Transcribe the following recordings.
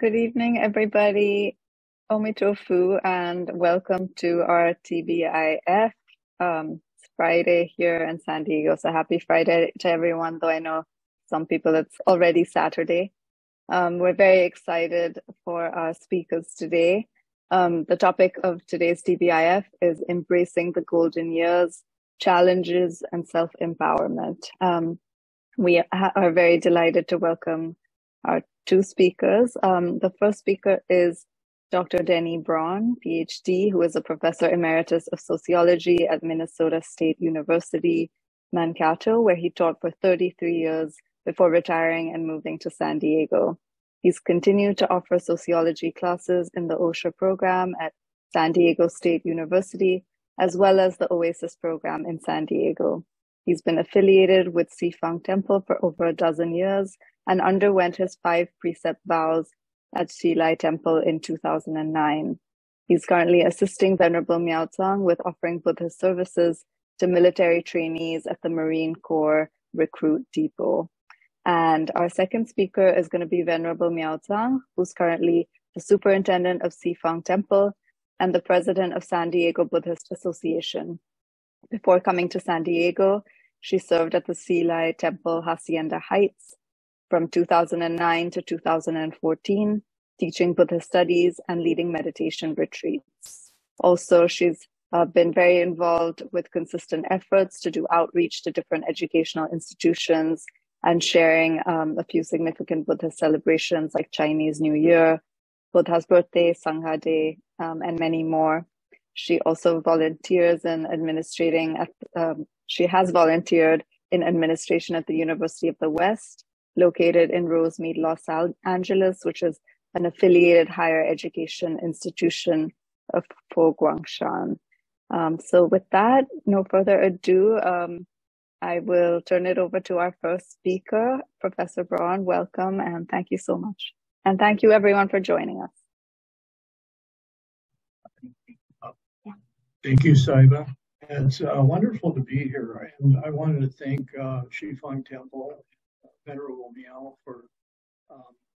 Good evening, everybody. Omitofu, and welcome to our TBIF. It's Friday here in San Diego, so happy Friday to everyone, though I know some people it's already Saturday. We're very excited for our speakers today. The topic of today's TBIF is Embracing the Golden Years, Challenges and Self-Empowerment. We are very delighted to welcome our two speakers. The first speaker is Dr. Denny Braun, PhD, who is a professor emeritus of sociology at Minnesota State University, Mankato, where he taught for 33 years before retiring and moving to San Diego. He's continued to offer sociology classes in the OSHA program at San Diego State University, as well as the OASIS program in San Diego. He's been affiliated with Sifang Temple for over a dozen years and underwent his 5 precept vows at Shilai Temple in 2009. He's currently assisting Venerable Miao Tsang with offering Buddhist services to military trainees at the Marine Corps Recruit Depot. And our second speaker is going to be Venerable Miao Tsang, who's currently the superintendent of Sifang Temple and the president of San Diego Buddhist Association. Before coming to San Diego, she served at the Shilai Temple Hacienda Heights from 2009 to 2014, teaching Buddhist studies and leading meditation retreats. Also, she's been very involved with consistent efforts to do outreach to different educational institutions and sharing a few significant Buddhist celebrations like Chinese New Year, Buddha's birthday, Sangha Day, and many more. She also volunteers in administrating she has volunteered in administration at the University of the West, located in Rosemead, Los Angeles, which is an affiliated higher education institution of Po Guangshan. So with that, no further ado, I will turn it over to our first speaker, Professor Braun. Welcome, and thank you so much. And thank you everyone for joining us. Thank you, Saiba. It's wonderful to be here. And I wanted to thank Shifang Temple, Venerable Miao, for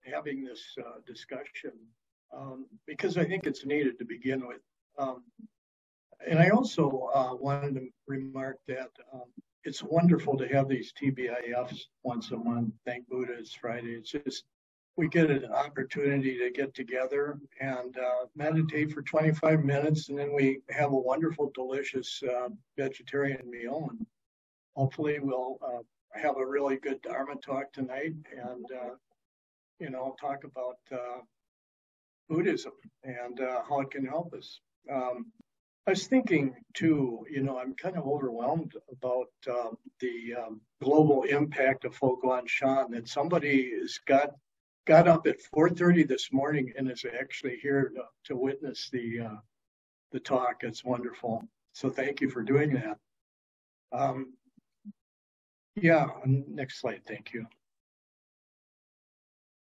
having this discussion because I think it's needed to begin with. And I also wanted to remark that it's wonderful to have these TBIFs once a month. Thank Buddha, it's Friday. It's just, we get an opportunity to get together and meditate for 25 minutes, and then we have a wonderful, delicious vegetarian meal. And hopefully we'll have a really good Dharma talk tonight and, talk about Buddhism and how it can help us. I was thinking too, I'm kind of overwhelmed about the global impact of Fo Guangshan, that somebody has got up at 4:30 this morning and is actually here to witness the talk. It's wonderful. So thank you for doing that. Next slide. Thank you.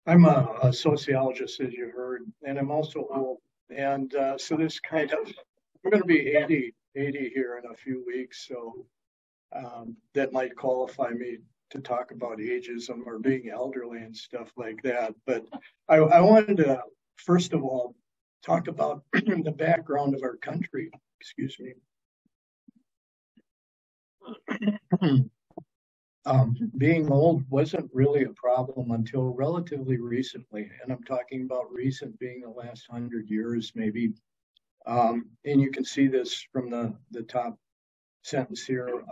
I'm a sociologist, as you heard, and I'm also old. And so this kind of, I'm going to be 80 here in a few weeks. So that might qualify me to talk about ageism or being elderly and stuff like that. But I wanted to, first of all, talk about the background of our country. Excuse me. Being old wasn't really a problem until relatively recently. And I'm talking about recent being the last 100 years, maybe. And you can see this from the top sentence here.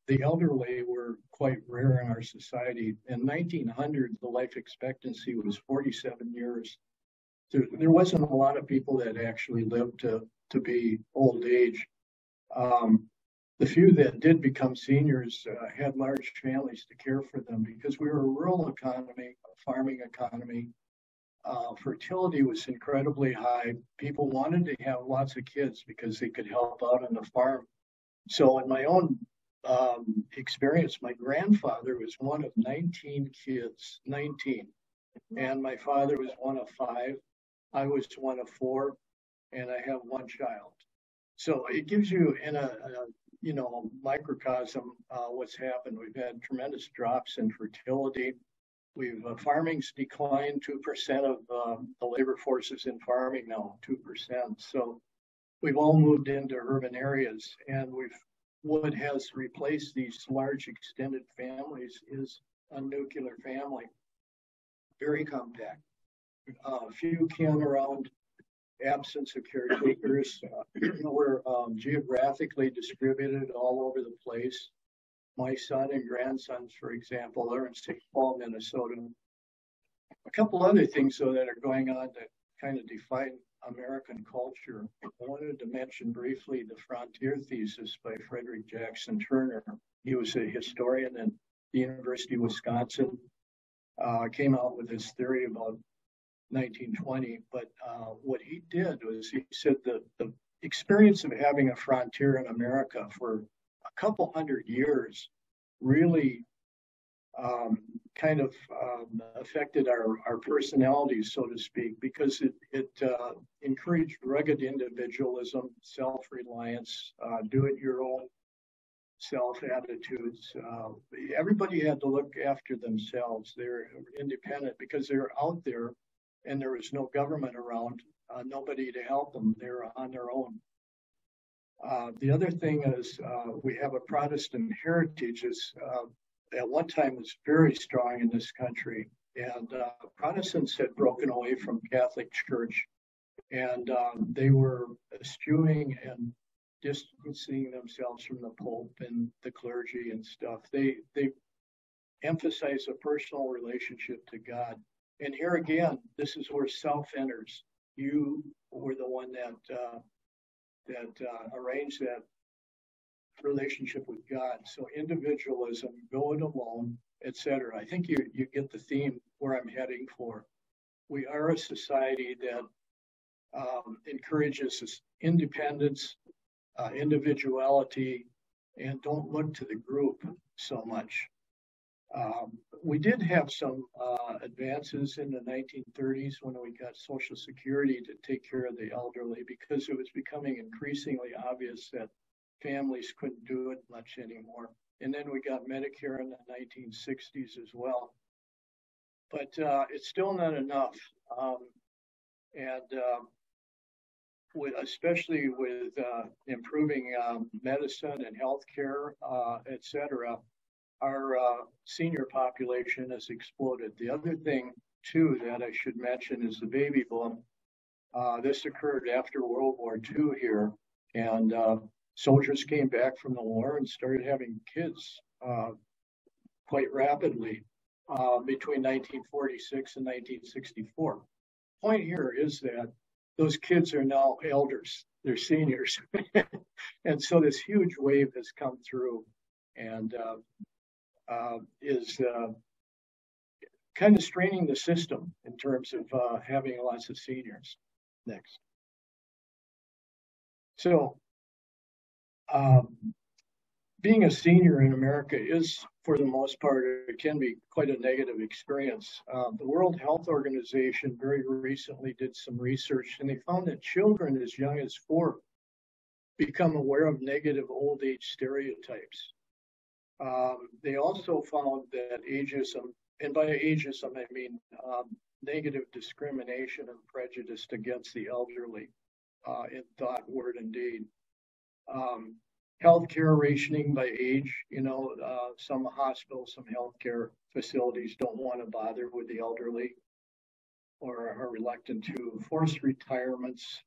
The elderly were quite rare in our society. In 1900, the life expectancy was 47 years. There wasn't a lot of people that actually lived to be old age. The few that did become seniors had large families to care for them because we were a rural economy, a farming economy. Fertility was incredibly high. People wanted to have lots of kids because they could help out on the farm. So in my own experience, my grandfather was one of 19 kids, 19. And my father was one of 5. I was one of 4, and I have 1 child. So it gives you in a microcosm what's happened. We've had tremendous drops in fertility. Farming's declined. 2% of the labor force is in farming now, 2%. So we've all moved into urban areas, and what has replaced these large extended families is a nuclear family, very compact. Few kin around, absence of caretakers. We're geographically distributed all over the place. My son and grandsons, for example, are in St. Paul, Minnesota. A couple other things, though, that are going on that kind of define American culture. I wanted to mention briefly the Frontier Thesis by Frederick Jackson Turner. He was a historian at the University of Wisconsin, came out with this theory about 1920. But what he did was he said that the experience of having a frontier in America for a couple hundred years really kind of affected our personalities, so to speak, because it encouraged rugged individualism, self-reliance, do-it-your-own self attitudes. Everybody had to look after themselves. They're independent because they're out there and there was no government around, nobody to help them. They're on their own. The other thing is we have a Protestant heritage at one time was very strong in this country, and Protestants had broken away from Catholic Church, and they were eschewing and distancing themselves from the Pope and the clergy and stuff. They emphasize a personal relationship to God. And here again, this is where self enters. You were the one that arranged that relationship with God. So individualism, go it alone, etc. I think you get the theme where I'm heading for. We are a society that encourages independence, individuality, and don't look to the group so much. We did have some advances in the 1930s when we got Social Security to take care of the elderly, because it was becoming increasingly obvious that families couldn't do it much anymore. And then we got Medicare in the 1960s as well. But it's still not enough. Especially with improving medicine and healthcare, et cetera, our senior population has exploded. The other thing, too, that I should mention is the baby boom. This occurred after World War II here, and soldiers came back from the war and started having kids quite rapidly between 1946 and 1964. Point here is that those kids are now elders, they're seniors. And so this huge wave has come through and is kind of straining the system in terms of having lots of seniors. Next. So being a senior in America is, for the most part, it can be quite a negative experience. The World Health Organization very recently did some research, and they found that children as young as 4 become aware of negative old age stereotypes. They also found that ageism, and by ageism I mean negative discrimination and prejudice against the elderly in thought, word, and deed. Healthcare rationing by age, some hospitals, some healthcare facilities don't want to bother with the elderly or are reluctant to. Forced retirements,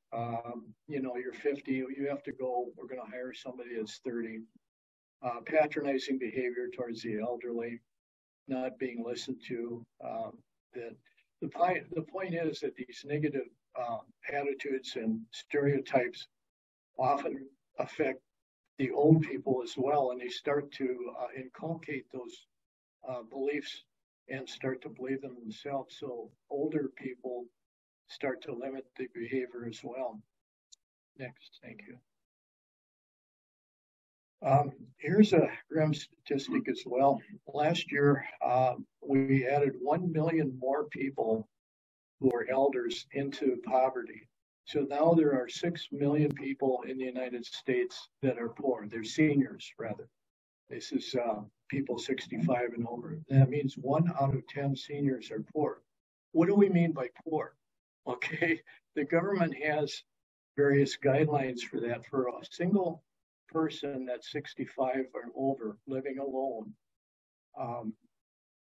you're 50, you have to go, we're going to hire somebody that's 30. Patronizing behavior towards the elderly, not being listened to. The point is that these negative attitudes and stereotypes often affect the old people as well, and they start to inculcate those beliefs and start to believe them themselves. So older people start to limit the behavior as well. Next, thank you. Here's a grim statistic as well. Last year, we added 1 million more people who are elders into poverty. So now there are 6 million people in the United States that are poor. They're seniors, rather. This is people 65 and over. That means 1 out of 10 seniors are poor. What do we mean by poor? Okay, the government has various guidelines for that. For a single person that's 65 or over living alone,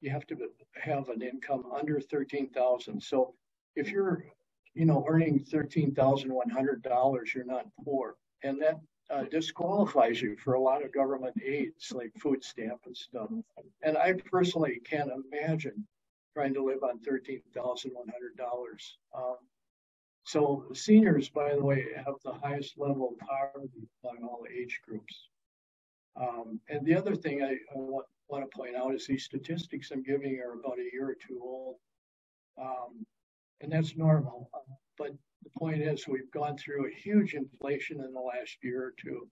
you have to have an income under 13,000. So if you're, earning $13,100, you're not poor, and that disqualifies you for a lot of government aids like food stamp and stuff. And I personally can't imagine trying to live on $13,100. So seniors, by the way, have the highest level of poverty among all age groups. And the other thing I want to point out is these statistics I'm giving are about a year or two old. And that's normal. But the point is, we've gone through a huge inflation in the last year or two.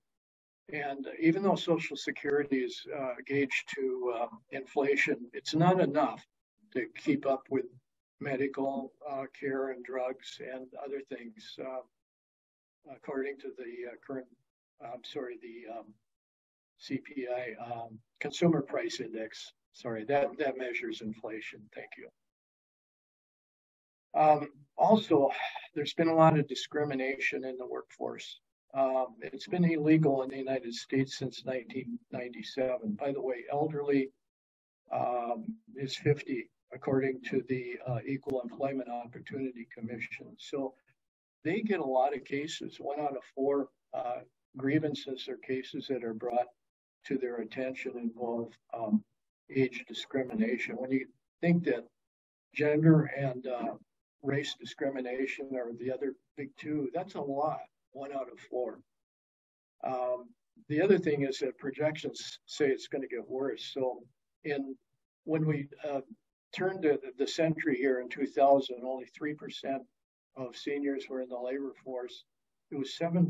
And even though Social Security is gauged to inflation, it's not enough to keep up with medical care and drugs and other things, according to the CPI, Consumer Price Index. Sorry, that measures inflation. Thank you. Also, there's been a lot of discrimination in the workforce. It's been illegal in the United States since 1997. By the way, elderly is 50, according to the Equal Employment Opportunity Commission. So they get a lot of cases. 1 out of 4 grievances or cases that are brought to their attention involve age discrimination. When you think that gender and race discrimination are the other big two, that's a lot. 1 out of 4. The other thing is that projections say it's going to get worse. So when we turned to the century here in 2000, only 3% of seniors were in the labor force. It was 7%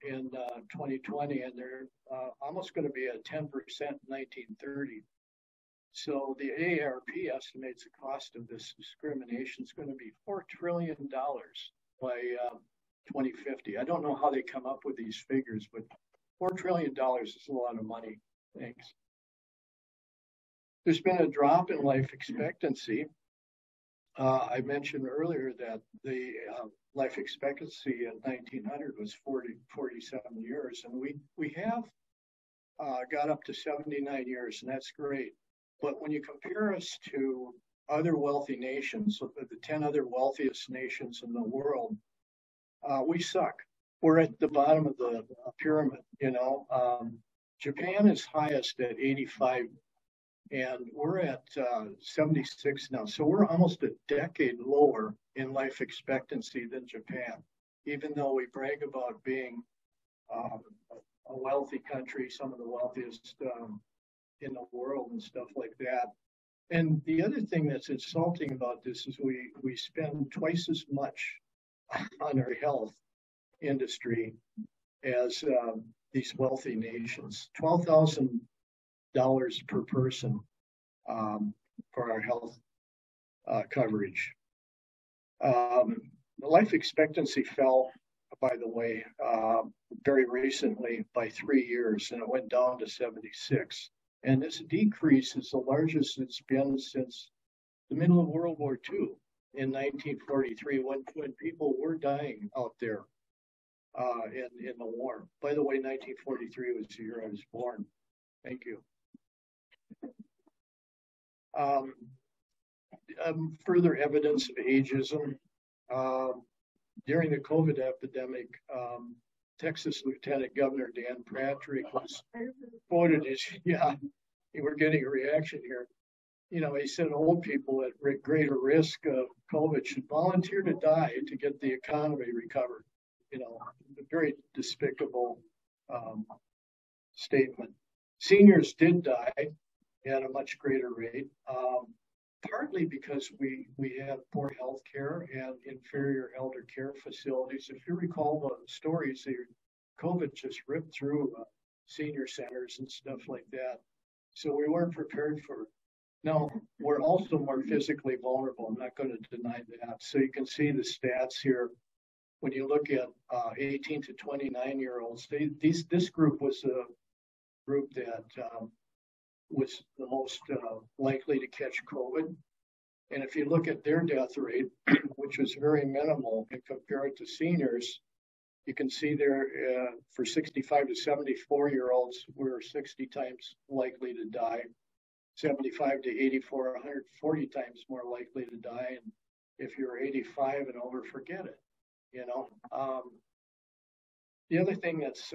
in 2020, and they're almost going to be at 10% in 1930. So the AARP estimates the cost of this discrimination is going to be $4 trillion by 2050. I don't know how they come up with these figures, but $4 trillion is a lot of money. Thanks. There's been a drop in life expectancy. I mentioned earlier that the life expectancy at 1900 was 47 years, and we have got up to 79 years, and that's great. But when you compare us to other wealthy nations, the 10 other wealthiest nations in the world, we suck. We're at the bottom of the pyramid, Japan is highest at 85, and we're at 76 now. So we're almost a decade lower in life expectancy than Japan, even though we brag about being a wealthy country, some of the wealthiest in the world and stuff like that. And the other thing that's insulting about this is we spend twice as much on our health industry as these wealthy nations. $12,000 per person for our health coverage. The life expectancy fell, by the way, very recently by 3 years, and it went down to 76. And this decrease is the largest it's been since the middle of World War II in 1943, when people were dying out there in the war. By the way, 1943 was the year I was born. Thank you. Further evidence of ageism. During the COVID epidemic, Texas Lieutenant Governor Dan Patrick was quoted as, we're getting a reaction here. He said old people at greater risk of COVID should volunteer to die to get the economy recovered. A very despicable statement. Seniors did die at a much greater rate, partly because we have poor health care and inferior elder care facilities. If you recall the stories, COVID just ripped through senior centers and stuff like that. So we weren't prepared for it. Now, we're also more physically vulnerable. I'm not going to deny that. So you can see the stats here. When you look at 18 to 29-year-olds, this group was group that was the most likely to catch COVID. And if you look at their death rate, which was very minimal, and compare it to seniors, you can see there for 65 to 74-year-olds, we're 60 times likely to die. 75 to 84, 140 times more likely to die. And if you're 85 and over, forget it. You know, the other thing that's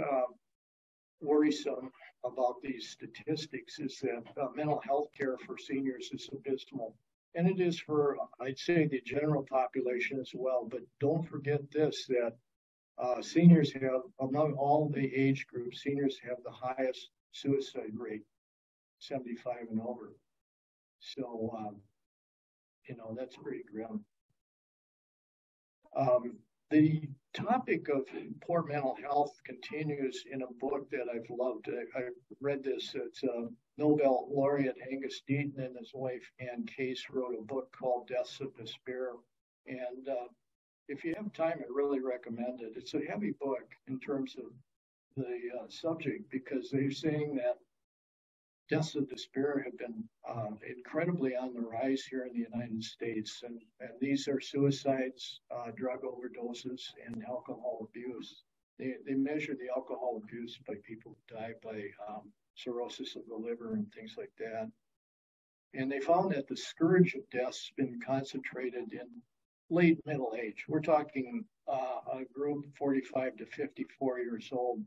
worrisome about these statistics is that mental health care for seniors is abysmal. And it is for, I'd say, the general population as well. But don't forget this, that seniors have, among all the age groups, seniors have the highest suicide rate, 75 and over. So, you know, that's pretty grim. The topic of poor mental health continues in a book that I've loved. I read this. It's Nobel laureate Angus Deaton and his wife Ann Case wrote a book called Deaths of Despair. And if you have time, I really recommend it. It's a heavy book in terms of the subject, because they're saying that deaths of despair have been incredibly on the rise here in the United States. And these are suicides, drug overdoses, and alcohol abuse. They measure the alcohol abuse by people who die by cirrhosis of the liver and things like that. And they found that the scourge of death's been concentrated in late middle age. We're talking a group 45 to 54 years old.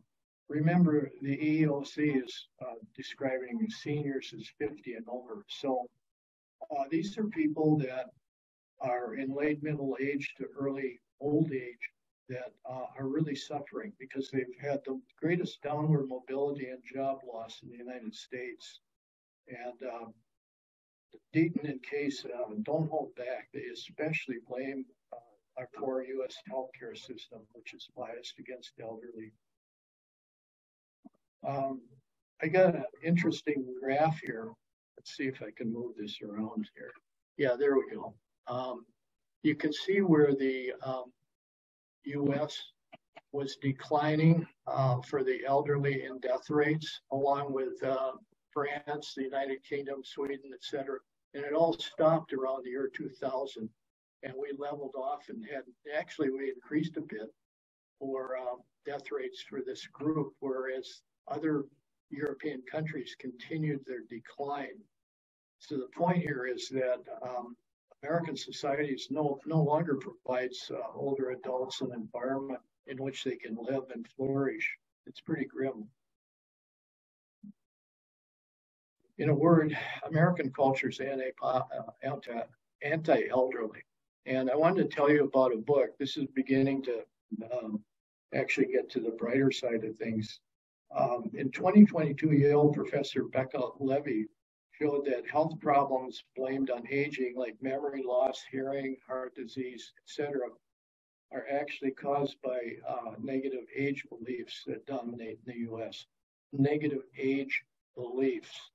Remember, the EEOC is describing seniors as 50 and over. So these are people that are in late middle age to early old age that are really suffering because they've had the greatest downward mobility and job loss in the United States. And Deaton and Case don't hold back. They especially blame our poor U.S. healthcare system, which is biased against the elderly. I got an interesting graph here. Let's see if I can move this around here. Yeah, there we go. You can see where the U.S. was declining for the elderly in death rates, along with France, the United Kingdom, Sweden, et cetera. And it all stopped around the year 2000. And we leveled off and we increased a bit for death rates for this group, whereas other European countries continued their decline. So the point here is that American societies no longer provides older adults an environment in which they can live and flourish. It's pretty grim. In a word, American culture is anti-elderly. And I wanted to tell you about a book. This is beginning to actually get to the brighter side of things. In 2022, Yale professor Becca Levy showed that health problems blamed on aging, like memory loss, hearing, heart disease, etc., are actually caused by negative age beliefs that dominate in the U.S. Negative age beliefs.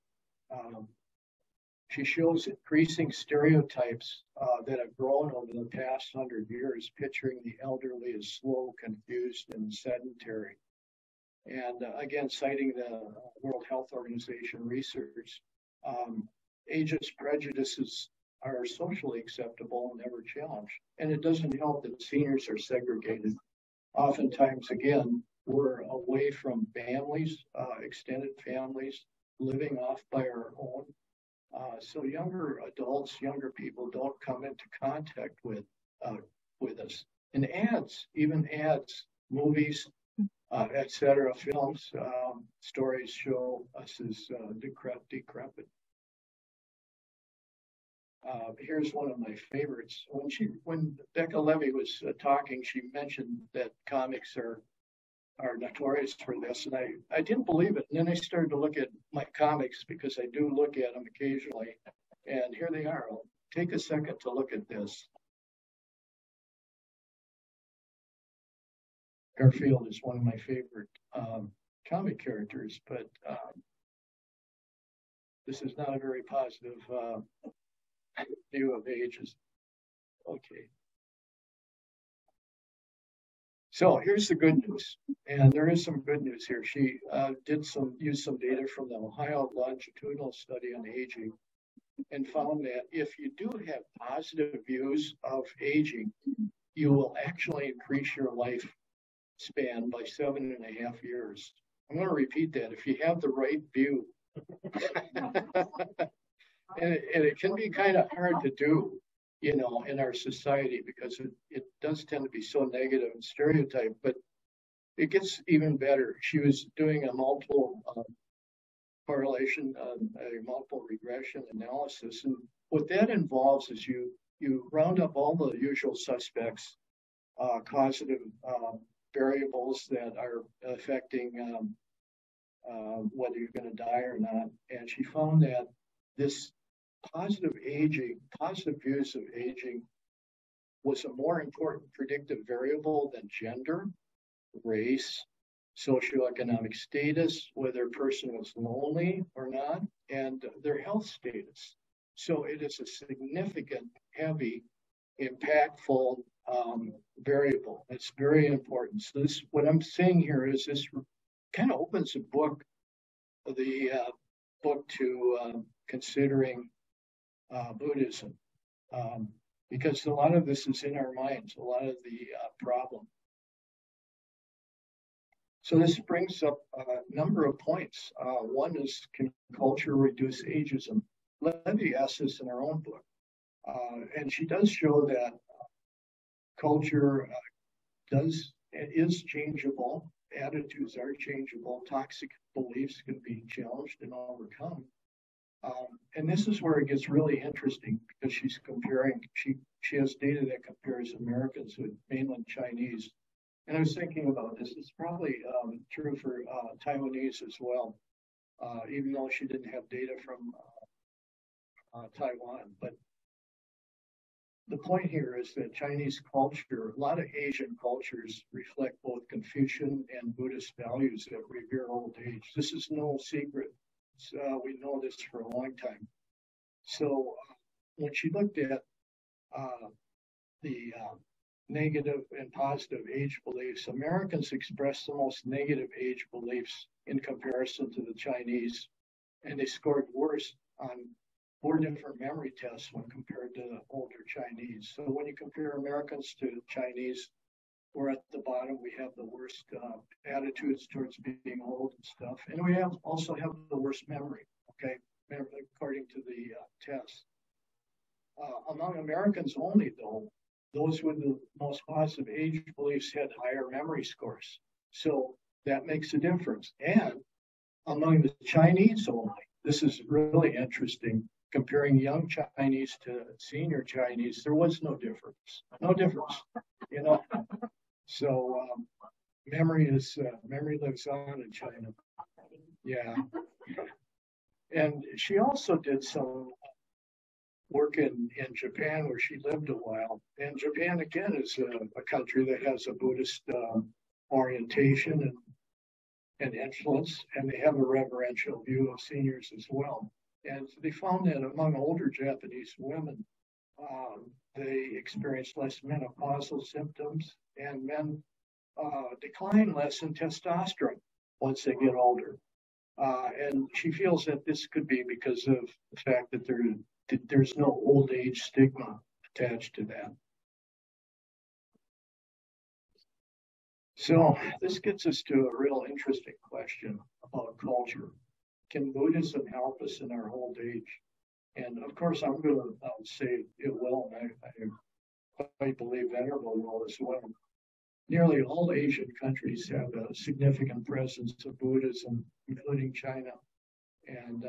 She shows increasing stereotypes that have grown over the past 100 years, picturing the elderly as slow, confused, and sedentary. And again, citing the World Health Organization research, ageist prejudices are socially acceptable and never challenged. And it doesn't help that seniors are segregated. Oftentimes, again, we're away from families, extended families, living off by our own. So younger adults, younger people don't come into contact with us. And even ads, movies, etc., films, stories show us as decrepit. Here's one of my favorites. When Becca Levy was talking, she mentioned that comics are notorious for this, and I didn't believe it. And then I started to look at my comics because I do look at them occasionally, and here they are. I'll take a second to look at this. Garfield is one of my favorite comic characters, but this is not a very positive view of ages. Okay. So here's the good news, and there is some good news here. She used some data from the Ohio longitudinal study on aging, and found that if you do have positive views of aging, you will actually increase your lifespan by 7.5 years. I'm going to repeat that. If you have the right view, and it can be kind of hard to do, you know, in our society, because it does tend to be so negative and stereotyped, but it gets even better. She was doing a multiple correlation, a multiple regression analysis. And what that involves is you round up all the usual suspects, causative variables that are affecting whether you're going to die or not. And she found that this positive views of aging was a more important predictive variable than gender, race, socioeconomic status, whether a person was lonely or not, and their health status. So it is a significant, heavy, impactful variable. It's very important. So this, what I'm saying here is this kind of opens the book to considering Buddhism, because a lot of this is in our minds, a lot of the problem. So this brings up a number of points. One is, can culture reduce ageism? Levy asks this in her own book. And she does show that culture is changeable. Attitudes are changeable. Toxic beliefs can be challenged and overcome. And this is where it gets really interesting, because she's comparing, she has data that compares Americans with mainland Chinese. And I was thinking about this. It's probably true for Taiwanese as well, even though she didn't have data from Taiwan. But the point here is that Chinese culture, a lot of Asian cultures reflect both Confucian and Buddhist values that revere old age. This is no secret. We know this for a long time. So when she looked at the negative and positive age beliefs, Americans express the most negative age beliefs in comparison to the Chinese, and they scored worse on 4 different memory tests when compared to the older Chinese. So when you compare Americans to Chinese, we're at the bottom. We have the worst attitudes towards being old and stuff, and we also have the worst memory, okay, according to the test. Among Americans only, though, those with the most positive age beliefs had higher memory scores. So that makes a difference. And among the Chinese only, this is really interesting, comparing young Chinese to senior Chinese, there was no difference. No difference, you know. So memory lives on in China. Yeah. And she also did some work in Japan, where she lived a while. And Japan, again, is a country that has a Buddhist orientation and influence, and they have a reverential view of seniors as well. And they found that among older Japanese women, they experience less menopausal symptoms, and men decline less in testosterone once they get older. And she feels that this could be because of the fact that there's no old age stigma attached to that. So this gets us to a real interesting question about culture. Can Buddhism help us in our old age? And of course, I'm going to say it will, and I believe Venerable will as well. Nearly all Asian countries have a significant presence of Buddhism, including China. And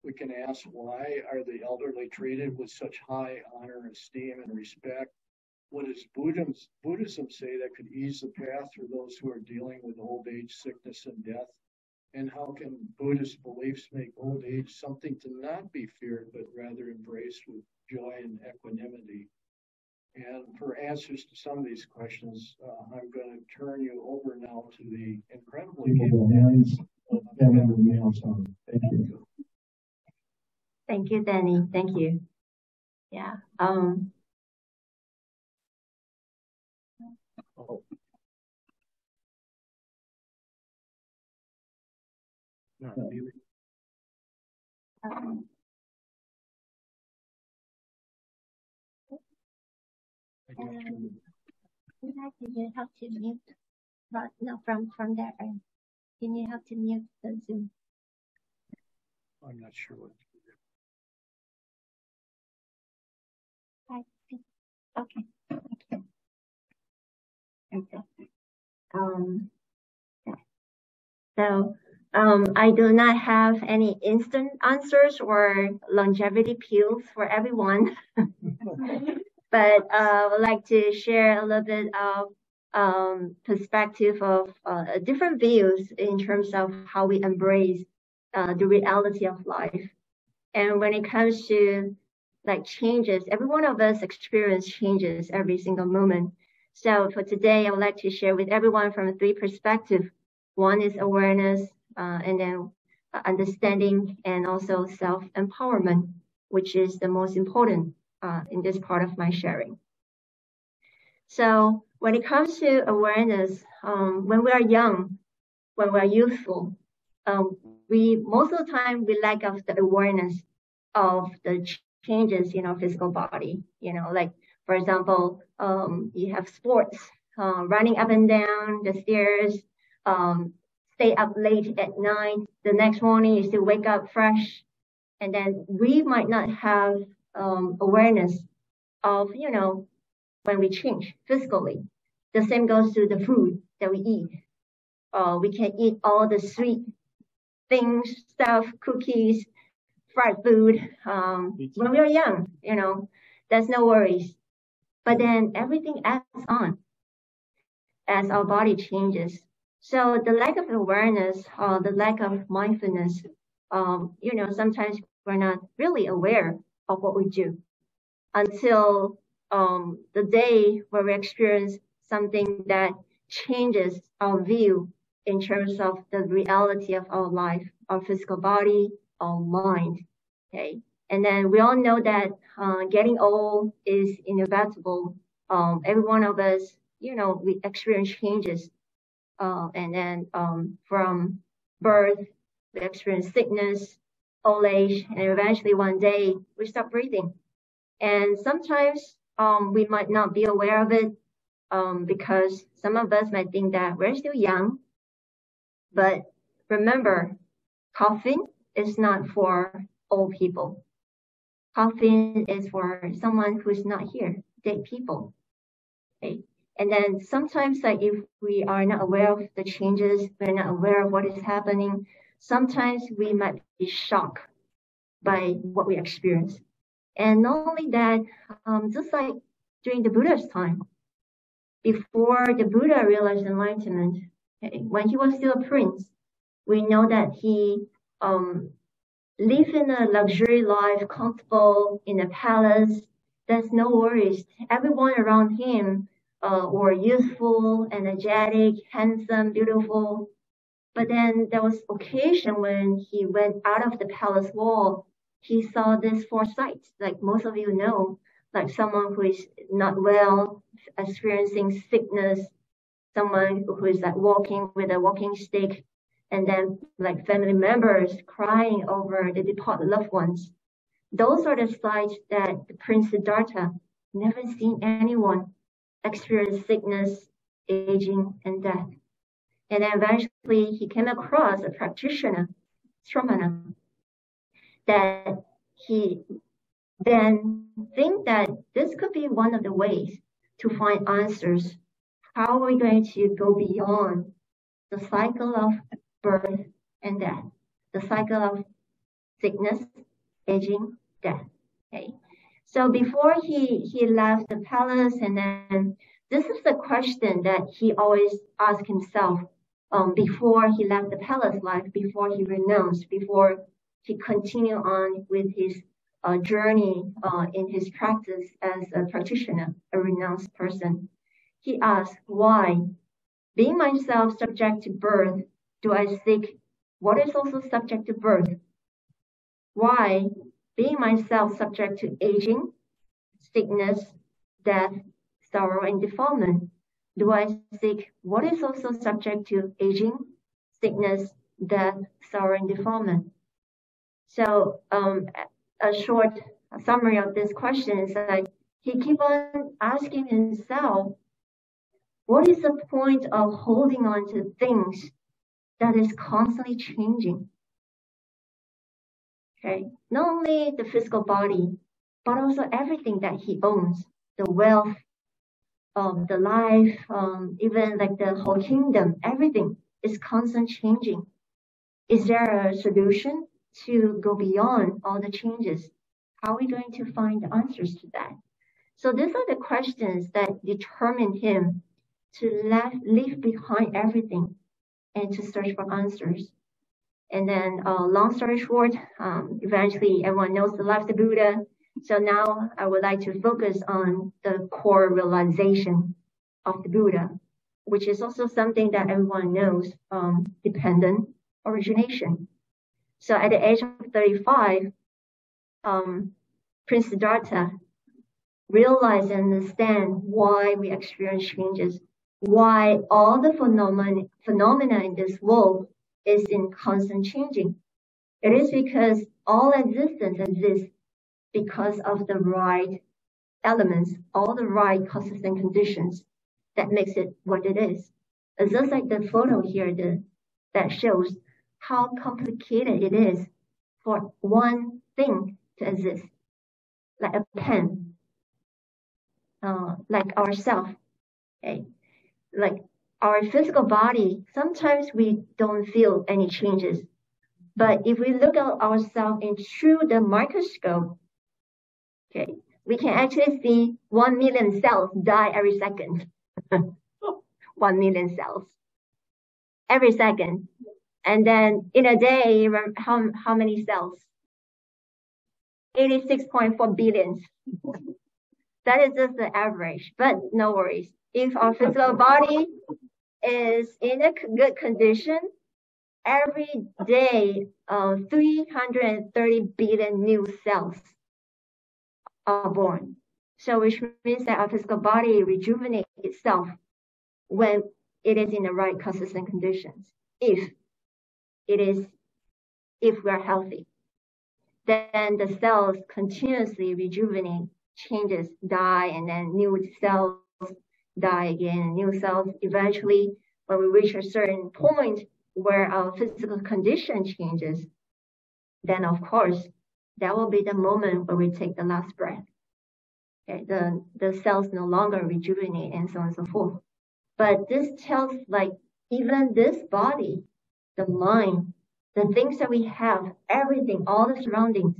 we can ask, why are the elderly treated with such high honor, esteem, and respect? What does Buddhism say that could ease the path for those who are dealing with old age, sickness, and death? And how can Buddhist beliefs make old age something to not be feared, but rather embraced with joy and equanimity? And for answers to some of these questions, I'm going to turn you over now to the incredibly Thank you. Thank you, Danny. Thank you. Yeah. No, can you help to mute? But no, from there. Can you help to mute the Zoom? I'm not sure what to do. Okay. So I do not have any instant answers or longevity pills for everyone, but I would like to share a little bit of perspective of different views in terms of how we embrace the reality of life. And when it comes to like changes, every one of us experience changes every single moment. So for today, I would like to share with everyone from 3 perspectives. One is awareness, and then understanding, and also self-empowerment, which is the most important in this part of my sharing. So when it comes to awareness, when we are young, when we are youthful, we most of the time we lack of the awareness of the changes in our physical body. You know, like for example, you have sports, running up and down the stairs, stay up late at night. The next morning you still wake up fresh, and then we might not have awareness of, you know, when we change physically. The same goes to the food that we eat. We can eat all the sweet things, stuff, cookies, fried food. When we are young, you know, there's no worries. But then everything adds on as our body changes. So the lack of awareness, the lack of mindfulness, you know, sometimes we're not really aware of what we do until the day where we experience something that changes our view in terms of the reality of our life, our physical body, our mind. Okay, and then we all know that getting old is inevitable. Every one of us, you know, we experience changes, and then from birth, we experience sickness, old age, and eventually one day we stop breathing. And sometimes we might not be aware of it because some of us might think that we're still young. But remember, coughing is not for old people. Coughing is for someone who's not here, dead people. Okay? And then sometimes, like if we are not aware of the changes, we're not aware of what is happening, sometimes we might be shocked by what we experience. And not only that, just like during the Buddha's time, before the Buddha realized enlightenment, okay, when he was still a prince, we know that he lived in a luxury life, comfortable in a palace. There's no worries. Everyone around him were youthful, energetic, handsome, beautiful. But then there was occasion when he went out of the palace wall, he saw these 4 sights, like most of you know, like someone who is not well, experiencing sickness, someone who is like walking with a walking stick, and then like family members crying over the departed loved ones. Those are the sights that the Prince Siddhartha never seen anyone experience sickness, aging, and death. And then eventually he came across a practitioner, Sramana, that he then think that this could be one of the ways to find answers. How are we going to go beyond the cycle of birth and death, the cycle of sickness, aging, death? Okay. So before he left the palace, and then this is the question that he always asked himself before he left the palace life, before he renounced, before he continued on with his journey in his practice as a practitioner, a renounced person. He asked, why, being myself subject to birth, do I seek what is also subject to birth? Why, being myself subject to aging, sickness, death, sorrow, and defilement, do I seek what is also subject to aging, sickness, death, sorrow, and defilement. So a short summary of this question is that he keep on asking himself, what is the point of holding on to things that is constantly changing? Okay, not only the physical body, but also everything that he owns, the wealth, the life, even like the whole kingdom, everything is constantly changing. Is there a solution to go beyond all the changes? How are we going to find the answers to that? So these are the questions that determine him to leave behind everything and to search for answers. And then long story short, eventually everyone knows the life of the Buddha. So now I would like to focus on the core realization of the Buddha, which is also something that everyone knows, dependent origination. So at the age of 35, Prince Siddhartha realized and understand why we experience changes, why all the phenomena in this world is in constant changing. It is because all existence exists because of the right elements, all the right causes and conditions that makes it what it is. It's just like the photo here that shows how complicated it is for one thing to exist, like a pen, like ourselves, okay? Like our physical body, sometimes we don't feel any changes. But if we look at ourselves through the microscope, okay, we can actually see 1 million cells die every second. 1 million cells every second. And then in a day, how many cells? 86.4 billion. That is just the average, but no worries. If our physical body is in a good condition, every day 330 billion new cells are born. So which means that our physical body rejuvenates itself when it is in the right causes and conditions. If we're healthy, then the cells continuously rejuvenate, changes, die, and then new cells die again, new cells. Eventually, when we reach a certain point where our physical condition changes, then of course, that will be the moment where we take the last breath. Okay, the cells no longer rejuvenate and so on and so forth. But this tells like even this body, the mind, the things that we have, everything, all the surroundings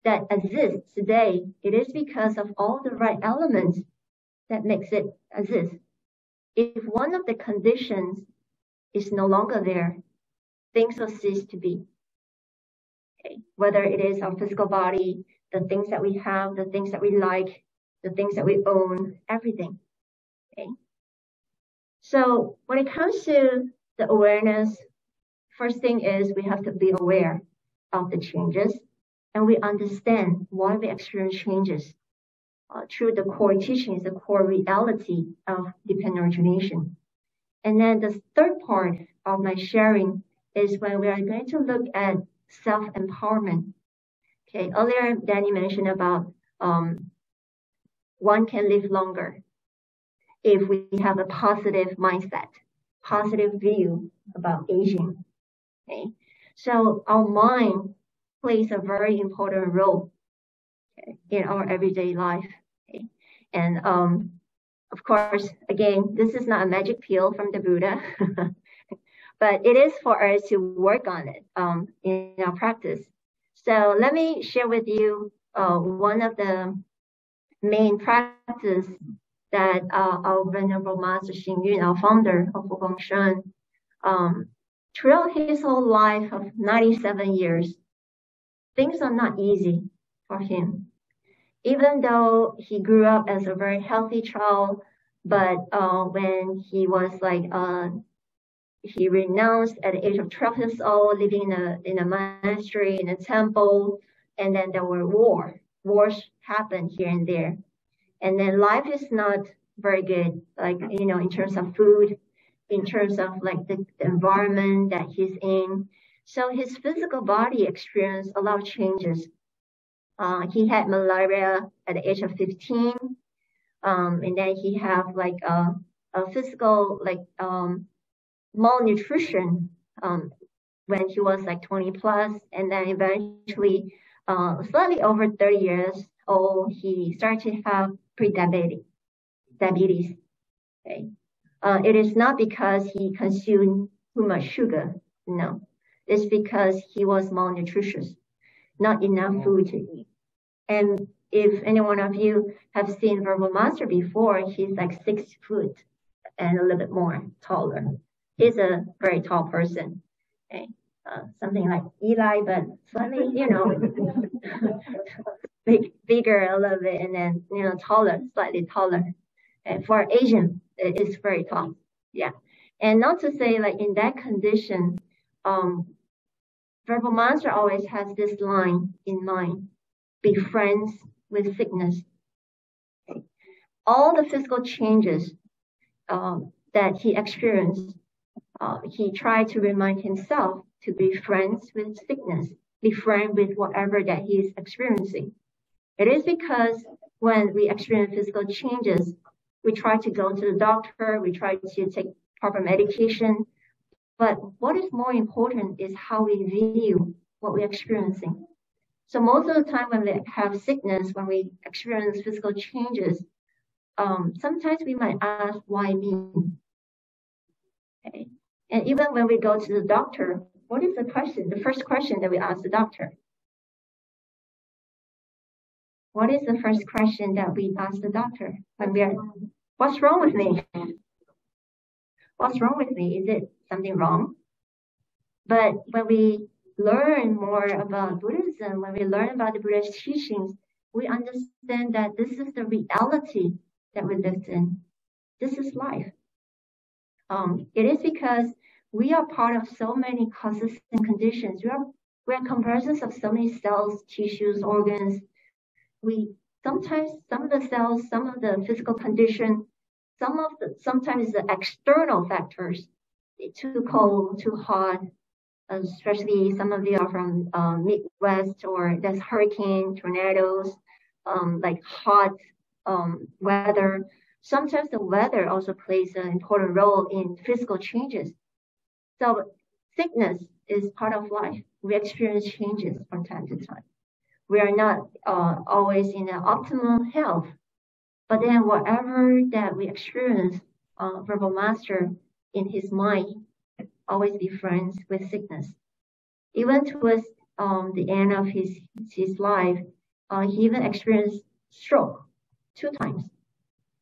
that exists today, it is because of all the right elements that makes it exist. If one of the conditions is no longer there, things will cease to be. Okay? Whether it is our physical body, the things that we have, the things that we like, the things that we own, everything. Okay? So when it comes to the awareness, first thing is we have to be aware of the changes and we understand why we experience changes through the core teachings, the core reality of dependent origination. And then the third part of my sharing is when we are going to look at self-empowerment. Okay, earlier Danny mentioned about one can live longer if we have a positive mindset, positive view about aging. Okay, so our mind plays a very important role in our everyday life. Okay? And of course, again, this is not a magic pill from the Buddha, but it is for us to work on it in our practice. So let me share with you one of the main practice that our Venerable Master Xing Yun, our founder of Fubon Shan, throughout his whole life of 97 years, things are not easy for him. Even though he grew up as a very healthy child, but when he was like, he renounced at the age of 12 years old, living in a monastery, in a temple, and then there were wars happened here and there. And then life is not very good, like, you know, in terms of food, in terms of like the environment that he's in. So his physical body experienced a lot of changes. He had malaria at the age of 15. And then he have like a physical like malnutrition when he was like 20 plus, and then eventually slightly over 30 years old, he started to have diabetes. Okay. It is not because he consumed too much sugar, no. It's because he was malnutritious, not enough food to eat. And if any one of you have seen Verbal Master before, he's like 6 foot and a little bit more taller. He's a very tall person. Okay. Something like Eli, but slightly, bigger a little bit, and then, taller, slightly taller. And for Asian, it is very tall. Yeah. And not to say like in that condition, Verbal Master always has this line in mind: be friends with sickness. Okay. All the physical changes that he experienced, he tried to remind himself to be friends with sickness, be friend with whatever that he is experiencing. It is because when we experience physical changes, we try to go to the doctor, we try to take proper medication. But what is more important is how we view what we're experiencing. So most of the time when we have sickness, when we experience physical changes, sometimes we might ask, why me? Okay. And even when we go to the doctor, what is the question? The first question that we ask the doctor? What is the first question that we ask the doctor when we are, what's wrong with me? What's wrong with me? Is it something wrong? But when we learn more about Buddhism, when we learn about the Buddha's teachings, we understand that this is the reality that we live in. This is life. It is because we are part of so many causes and conditions. We are comparisons of so many cells, tissues, organs. Sometimes some of the cells, some of the physical condition, sometimes the external factors, too cold, too hot, especially some of you are from Midwest, or there's hurricane, tornadoes, like hot weather. Sometimes the weather also plays an important role in physical changes. So sickness is part of life. We experience changes from time to time. We are not always in an optimal health, but then whatever that we experience, Verbal Master in his mind always be friends with sickness. Even towards the end of his life, he even experienced stroke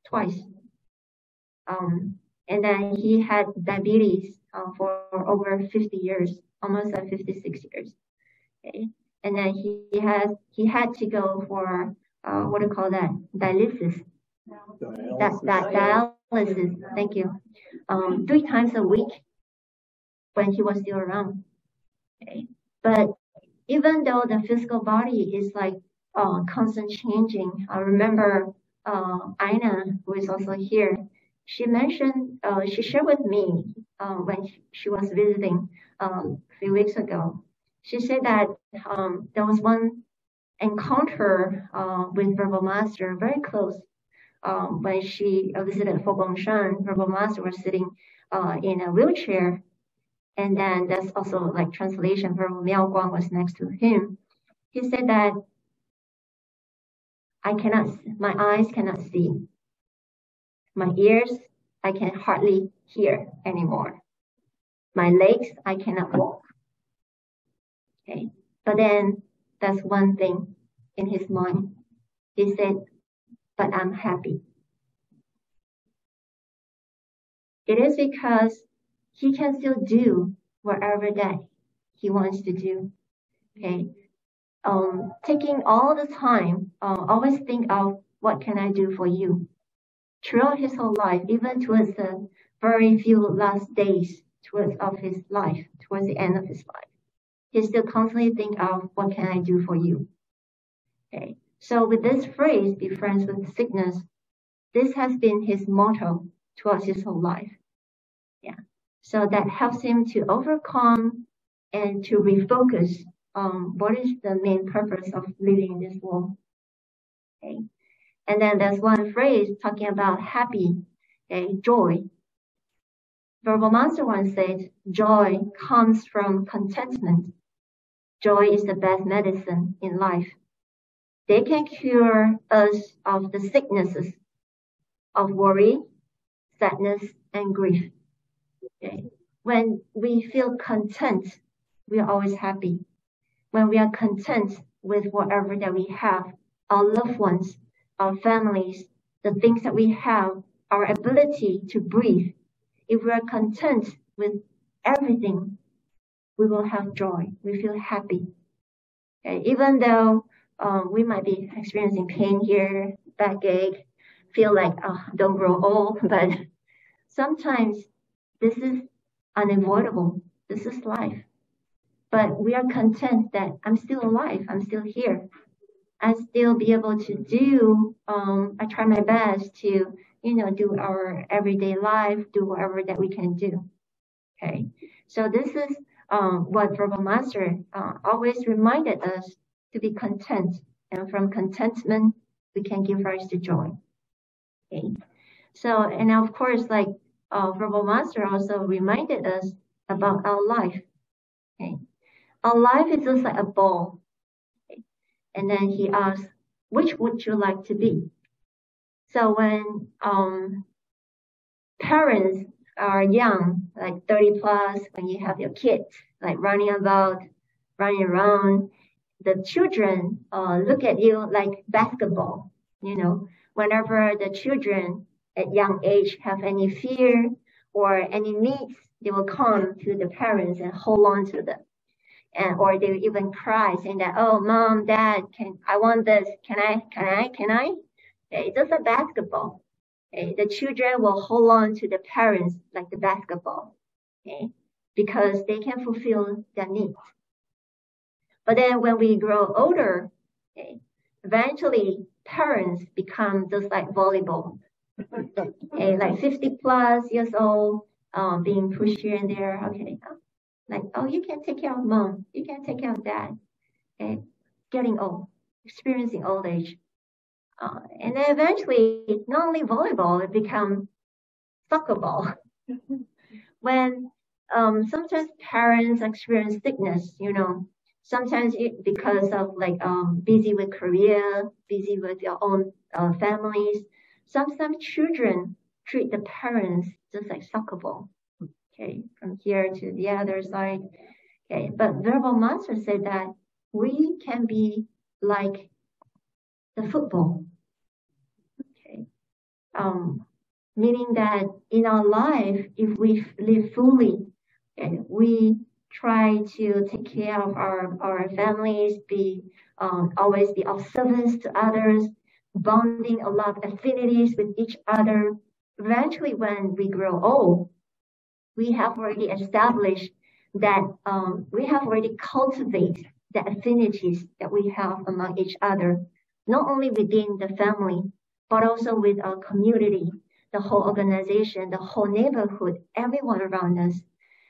twice. And then he had diabetes for over 50 years, almost 56 years. Okay. And then he had to go for what do you call that? Dialysis. Dialysis. Thank you. 3 times a week when he was still around. Okay. But even though the physical body is like constant changing, I remember Aina, who is also here, she mentioned, she shared with me when she was visiting a few weeks ago. She said that there was one encounter with Verbal Master, very close. When she visited Fogongshan, Verbal Master was sitting in a wheelchair. And then that's also like translation, Verbal Miao Guang was next to him. He said that my eyes cannot see. My ears, I can hardly hear anymore. My legs, I cannot walk. Okay. But then that's one thing in his mind. He said, but I'm happy. It is because he can still do whatever that he wants to do. Okay. Taking all the time, always think of what can I do for you. Throughout his whole life, even towards the very few last days of his life, towards the end of his life, he still constantly think of what can I do for you. Okay. So with this phrase, be friends with sickness, this has been his motto towards his whole life. Yeah. So that helps him to overcome and to refocus on what is the main purpose of living in this world. Okay. And then there's one phrase talking about happy, okay, joy. Verbal Master once said, joy comes from contentment. Joy is the best medicine in life. They can cure us of the sicknesses of worry, sadness, and grief. Okay. When we feel content, we are always happy. When we are content with whatever that we have, our loved ones, our families, the things that we have, our ability to breathe, if we are content with everything, we will have joy. We feel happy. Okay. Even though we might be experiencing pain here, backache, feel like, oh, don't grow old, but sometimes this is unavoidable. This is life. But we are content that I'm still alive. I'm still here. I still be able to do, I try my best to, do our everyday life, do whatever that we can do. Okay. So this is what Verbal Master always reminded us to be content. And from contentment, we can give rise to joy. Okay. So, and of course, like Verbal Master also reminded us about our life. Okay. Our life is just like a ball. Okay. And then he asked, which would you like to be? So when parents are young, like 30 plus, when you have your kids, like running around, the children look at you like basketball. Whenever the children at young age have any fear or any needs, they will come to the parents and hold on to them. Or they will even cry saying that, oh, mom, dad, I want this. Can I? Okay, just a basketball. Okay, the children will hold on to the parents like the basketball, okay, because they can fulfill their needs. But then when we grow older, okay, eventually parents become just like volleyball. Okay, like 50 plus years old, being pushed here and there. Okay, like, oh, you can take care of mom, you can take care of dad. Okay, getting old, experiencing old age. And then eventually, not only volleyball, it becomes soccer ball. When sometimes parents experience sickness, sometimes because of like busy with career, busy with your own families. Sometimes children treat the parents just like soccer ball. Okay, from here to the other side. Okay, but Verbal Master said that we can be like the football. Okay, meaning that in our life, if we live fully, and we try to take care of our families, always be of service to others, bonding a lot of affinities with each other. Eventually, when we grow old, we have already established that we have already cultivated the affinities that we have among each other, not only within the family, but also with our community, the whole organization, the whole neighborhood, everyone around us.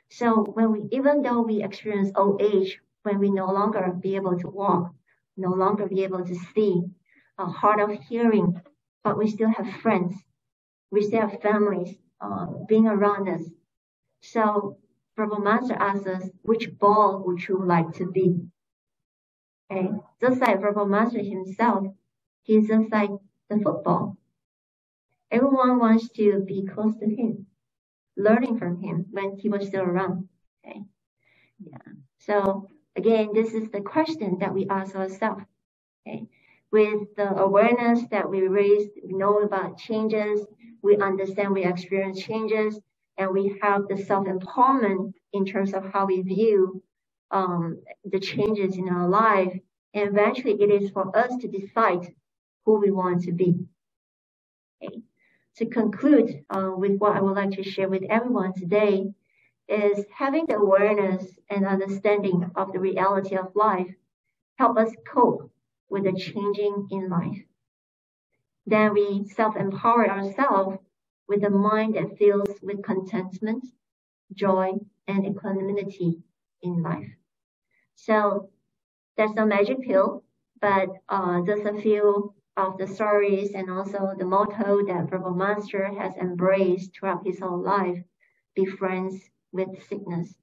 So even though we experience old age, when we no longer be able to walk, no longer be able to see, hard of hearing, but we still have friends, we still have families being around us. So Verbal Master asks us, which ball would you like to be? Okay, just like Verbal Master himself, he's just like the football. Everyone wants to be close to him, learning from him when he was still around. Okay, yeah. So again, this is the question that we ask ourselves. Okay, with the awareness that we raised, we know about changes, we understand we experience changes, and we have the self-empowerment in terms of how we view the changes in our life. And eventually it is for us to decide who we want to be. Okay. To conclude with what I would like to share with everyone today is having the awareness and understanding of the reality of life help us cope with the changing in life. Then we self-empower ourselves with a mind that fills with contentment, joy, and equanimity in life. So there's no magic pill, but just a few of the stories and also the motto that Verbal Master has embraced throughout his whole life: be friends with sickness.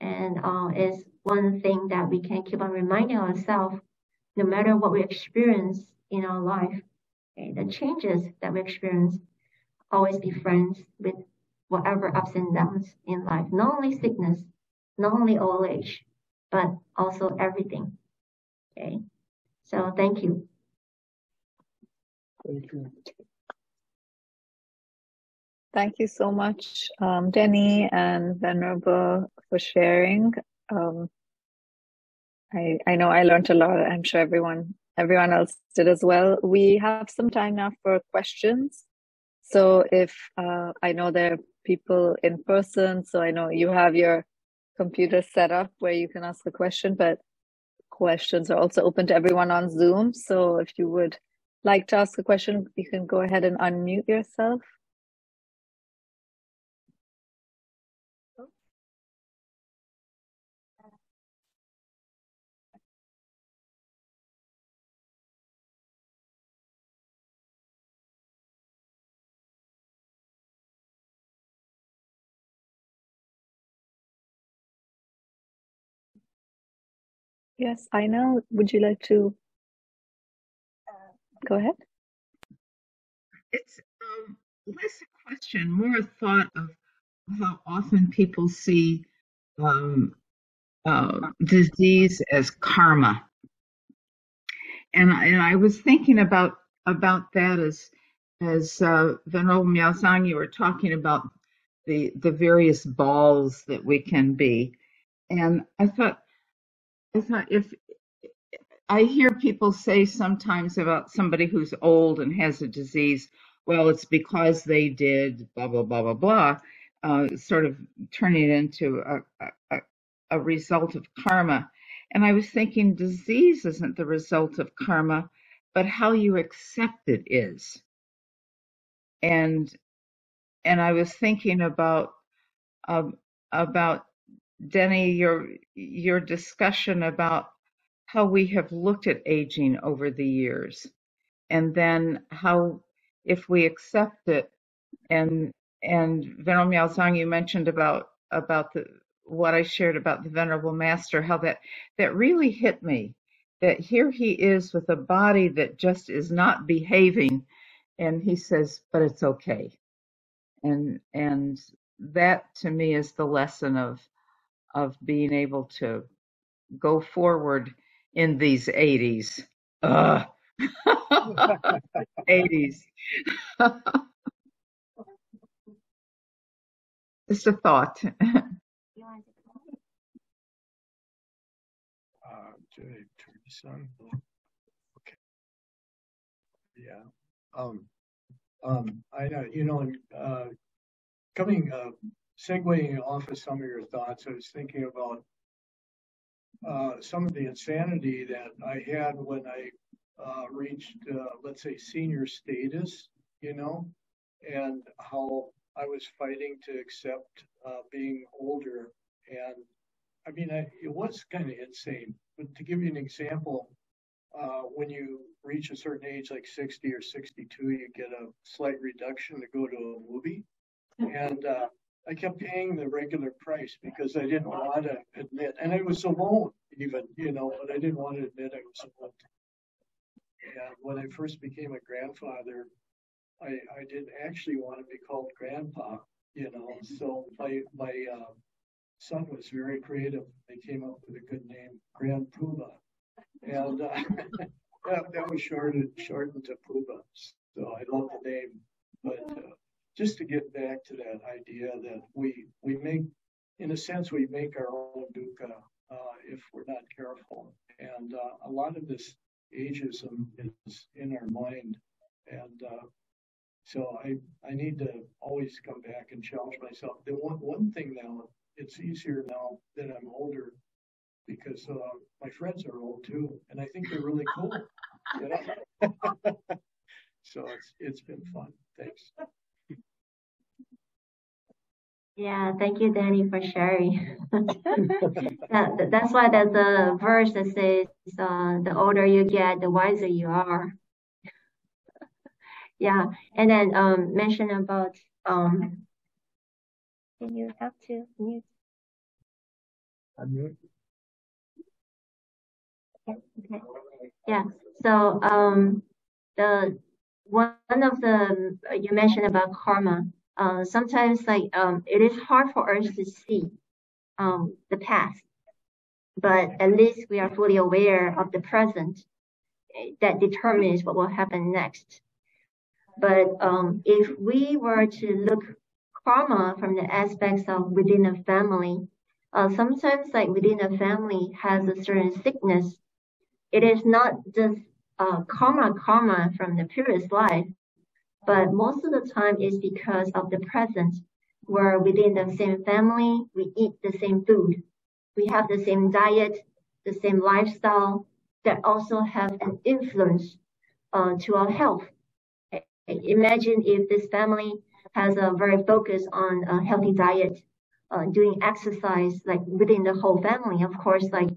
And is one thing that we can keep on reminding ourselves, no matter what we experience in our life, okay, the changes that we experience, always be friends with whatever ups and downs in life, not only sickness, not only old age, but also everything. Okay, so thank you. Thank you. Thank you so much, Denny and Venerable, for sharing. I know I learned a lot. I'm sure everyone else did as well. We have some time now for questions. So if I know there are people in person, so I know you have your computer set up where you can ask a question, but questions are also open to everyone on Zoom. So if you would like to ask a question, you can go ahead and unmute yourself. Yes, I know. Would you like to go ahead? It's less a question, more a thought of how often people see disease as karma, and I was thinking about that as Venerable Miaozang, you were talking about the various balls that we can be, and I thought if I hear people say sometimes about somebody who's old and has a disease, well, it's because they did blah, blah, blah, blah, blah, sort of turning it into a result of karma. And I was thinking disease isn't the result of karma, but how you accept it is. And I was thinking about Denny, your discussion about how we have looked at aging over the years, and then how, if we accept it, and Venerable Miaozang, you mentioned about what I shared about the Venerable Master, how that really hit me, that here he is with a body that just is not behaving, and he says, but it's okay. And that to me is the lesson of being able to go forward in these 80s. 80s. Just a thought. Did I turn this on? Okay. Yeah. I know, segueing off of some of your thoughts, I was thinking about some of the insanity that I had when I reached, let's say, senior status, and how I was fighting to accept being older. And I mean, it was kind of insane. But to give you an example, when you reach a certain age, like 60 or 62, you get a slight reduction to go to a movie. And I kept paying the regular price because I didn't want to admit, and I was alone even, but I didn't want to admit I was alone. And when I first became a grandfather, I didn't actually want to be called grandpa, so my son was very creative. They came up with a good name, Grand Poobah. And that was shortened to Poobah. So I love the name. But just to get back to that idea that we make, in a sense, we make our own dukkha if we're not careful. And a lot of this ageism is in our mind. And so I need to always come back and challenge myself. The one thing now, it's easier now that I'm older because my friends are old too, and I think they're really cool. So it's been fun. Thanks. Yeah, thank you, Danny, for sharing. That's why there's a verse that says, the older you get, the wiser you are. Yeah, and then mention about can you have to mute? Unmute. Okay. Yeah. So the one of the you mentioned about karma. Sometimes like it is hard for us to see the past, but at least we are fully aware of the present that determines what will happen next. But if we were to look karma from the aspects of within a family, sometimes like within a family has a certain sickness. It is not just karma from the previous life, but most of the time is because of the present, where within the same family, we eat the same food. We have the same diet, the same lifestyle that also have an influence to our health. Imagine if this family has a very focus on a healthy diet, doing exercise like within the whole family, of course, like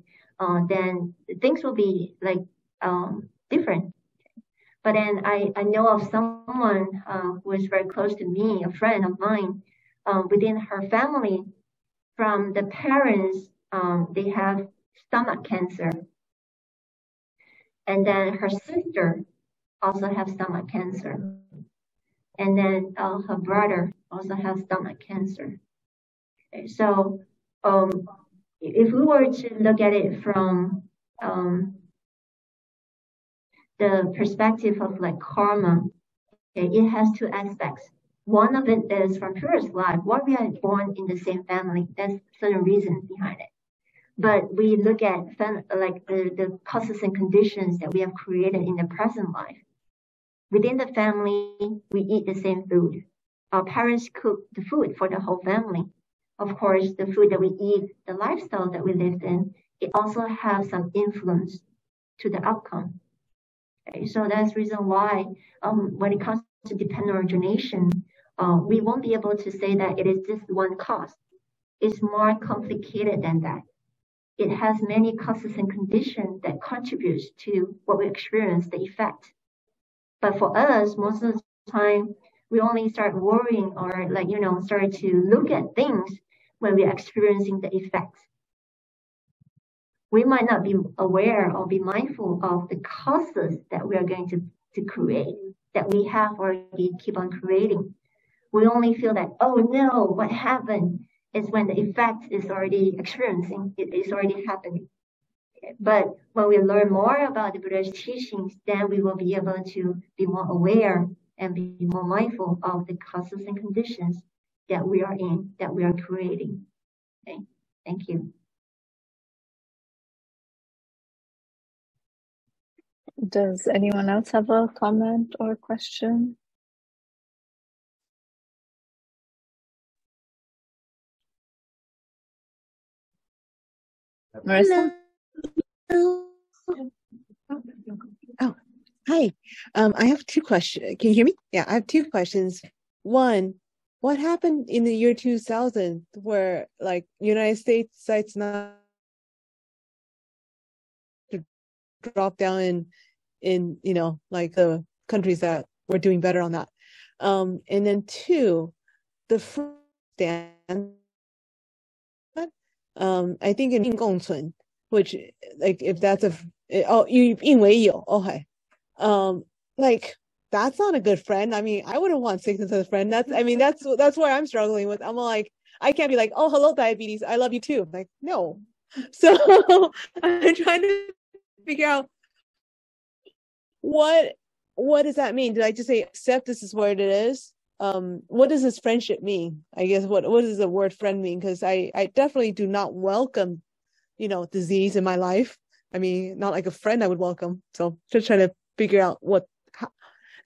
then things will be like different. But then I know of someone who is very close to me, a friend of mine, within her family, from the parents, they have stomach cancer. And then her sister also has stomach cancer. And then her brother also has stomach cancer. Okay, so if we were to look at it from the perspective of like karma, okay, it has two aspects. One of it is from previous life, what we are born in the same family. There's certain reasons behind it. But we look at like the causes and conditions that we have created in the present life. Within the family, we eat the same food. Our parents cook the food for the whole family. Of course, the food that we eat, the lifestyle that we lived in, it also has some influence to the outcome. Okay, so that's the reason why when it comes to dependent origination, we won't be able to say that it is just one cause. It's more complicated than that. It has many causes and conditions that contributes to what we experience, the effect. But for us, most of the time, we only start worrying or like, start to look at things when we're experiencing the effects. We might not be aware or be mindful of the causes that we are going to create, that we have already keep on creating. We only feel that, oh no, what happened is when the effect is already experiencing, it is already happening. But when we learn more about the Buddha's teachings, then we will be able to be more aware and be more mindful of the causes and conditions that we are in, that we are creating. Okay, thank you. Does anyone else have a comment or question? Marissa? Oh, hi. I have two questions. Can you hear me? Yeah, I have two questions. One, what happened in the year 2000 where like United States decides not to drop down in like the countries that were doing better on that? And then two, the first stand, I think in 共存, which like if that's you 因为有 okay. Like that's not a good friend. I mean, I wouldn't want sickness as a friend. That's why I'm struggling with. I'm like, I can't be like, oh, hello, diabetes, I love you too. I'm like, no. So I'm trying to figure out what does that mean? Did I just say accept this is what it is? What does this friendship mean? I guess what does the word friend mean? Because I definitely do not welcome, disease in my life. I mean, not like a friend I would welcome. So just trying to figure out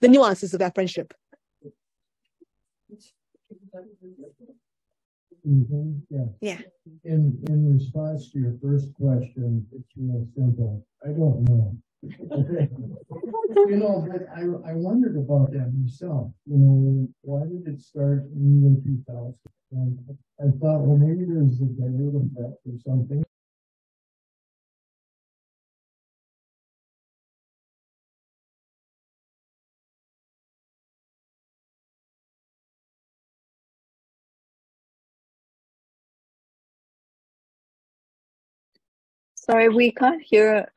the nuances of that friendship. Mm-hmm. Yeah. Yeah. In response to your first question, it's real simple. I don't know. But I wondered about that myself. Why did it start in the year 2000? And I thought, well, maybe there's a dilute effect or something. Sorry, we can't hear.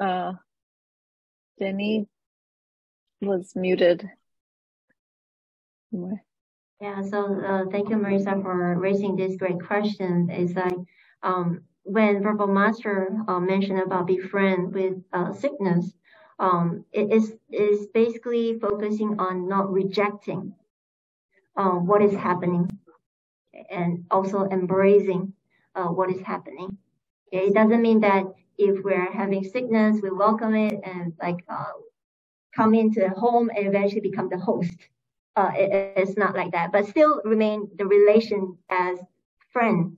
Jenny was muted. Yeah, so thank you, Marisa, for raising this great question. It's like when Verbal Master mentioned about befriend with sickness, it is basically focusing on not rejecting what is happening and also embracing what is happening. Okay? It doesn't mean that if we're having sickness, we welcome it and like come into the home and eventually become the host. It's not like that, but still remain the relation as a friend.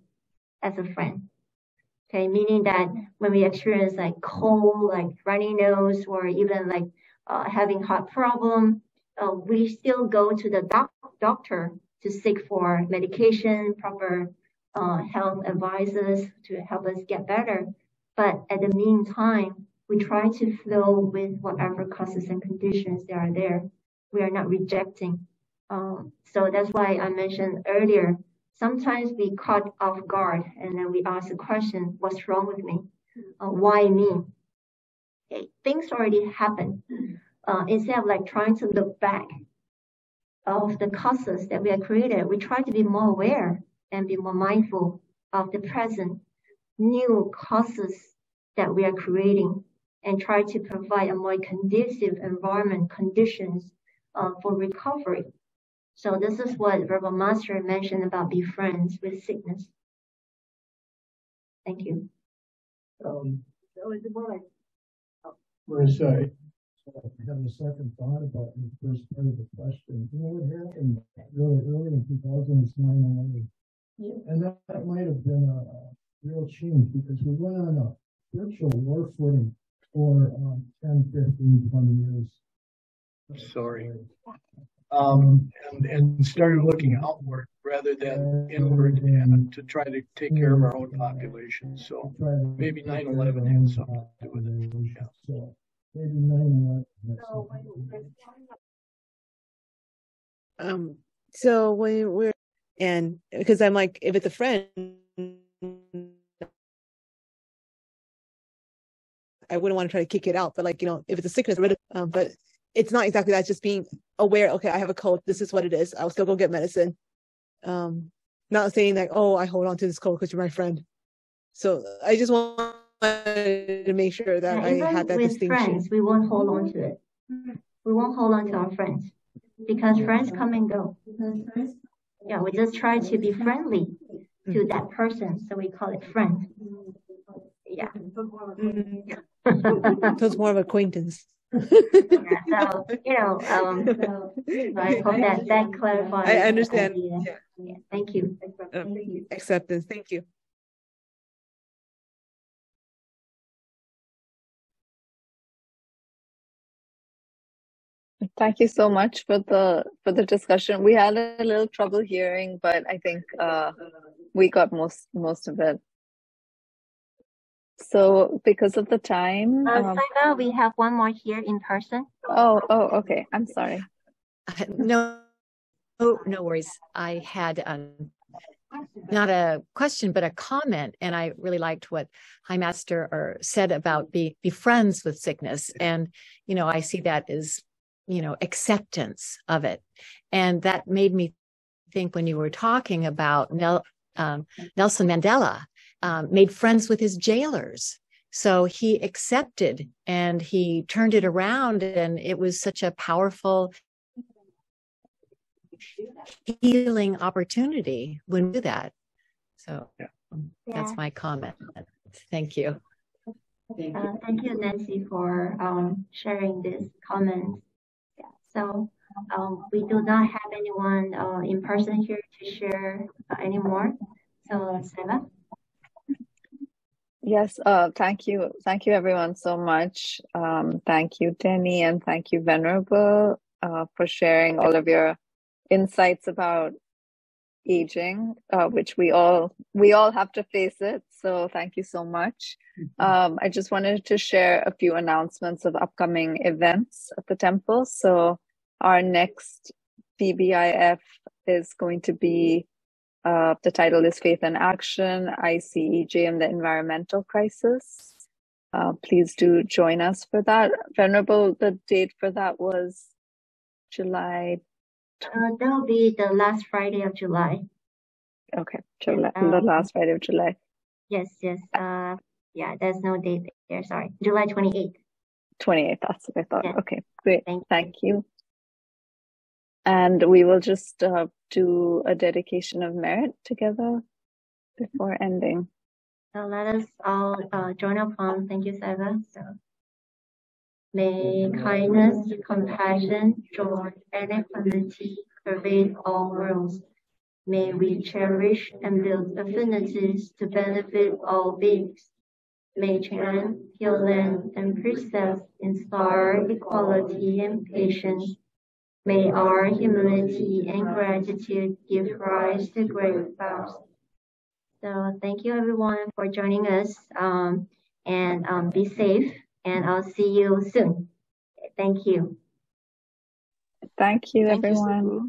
Okay, meaning that when we experience like cold, like runny nose, or even like having heart problem, we still go to the doctor to seek for medication, proper health advices to help us get better. But at the meantime, we try to flow with whatever causes and conditions that are there. We are not rejecting. So that's why I mentioned earlier, sometimes we caught off guard and then we ask the question, what's wrong with me? Why me? Okay, things already happened. Instead of like trying to look back of the causes that we have created, we try to be more aware and be more mindful of the present new causes that we are creating and try to provide a more conducive environment conditions for recovery. So this is what Verbal Master mentioned about be friends with sickness. Thank you. Marissa, I have a second thought about the first part of the question. You know what happened really early in 2000 was 9/11. And that might have been a real change because we went on a virtual war footing for 10, 15, 20 years. Sorry. And started looking outward rather than inward and to try to take care of our own population. So maybe 9/11 had something to do with it. Yeah. So maybe 9/11. So when we're and because I'm like, if it's a friend, I wouldn't want to try to kick it out. But like, you know, if it's a sickness, but it's not exactly that. It's just being aware. Okay, I have a cold. This is what it is. I'll still go get medicine. Not saying like, oh, I hold on to this cold because you're my friend. So I just want to make sure that I had that distinction. Friends, we won't hold on to it. We won't hold on to our friends because friends come and go. Yeah, we just try to be friendly to that person, so we call it friend. Yeah. So it's more of acquaintance. Yeah, so you know, I hope that clarifies. I understand. Yeah. Thank you. Acceptance. Thank you. Thank you so much for the discussion. We had a little trouble hearing, but I think we got most of it. So because of the time, Saiba, we have one more here in person. Oh, okay. I'm sorry. No worries. I had not a question, but a comment, and I really liked what High Master said about be friends with sickness, and you know, I see that as, you know, acceptance of it, and that made me think when you were talking about Nelson Mandela. Made friends with his jailers. So he accepted and he turned it around, and it was such a powerful healing opportunity when we do that. So that's my comment. Thank you. Thank you, Nancy, for sharing this comment. Yeah. So we do not have anyone in person here to share anymore. So Sarah. Yes, thank you everyone so much. Thank you, Denny, and thank you, Venerable, for sharing all of your insights about aging, which we all have to face it. So thank you so much. I just wanted to share a few announcements of upcoming events at the temple. So our next TBIF is going to be, the title is Faith in Action, ICEJ and the Environmental Crisis. Please do join us for that. Venerable, the date for that was July. That'll be the last Friday of July. Okay, July, the last Friday of July. Yes. Yeah, there's no date there. Sorry, July 28th. 28th, that's what I thought. Yeah. Okay, great. Thank you. And we will just do a dedication of merit together before ending. So let us all join upon. Thank you, Seva. So, may kindness, compassion, joy, and equanimity pervade all worlds. May we cherish and build affinities to benefit all beings. May chant, Hyolen, and precepts inspire equality and patience. May our humility and gratitude give rise to great vows. So thank you everyone for joining us, and be safe, and I'll see you soon. Thank you. Thank you, everyone.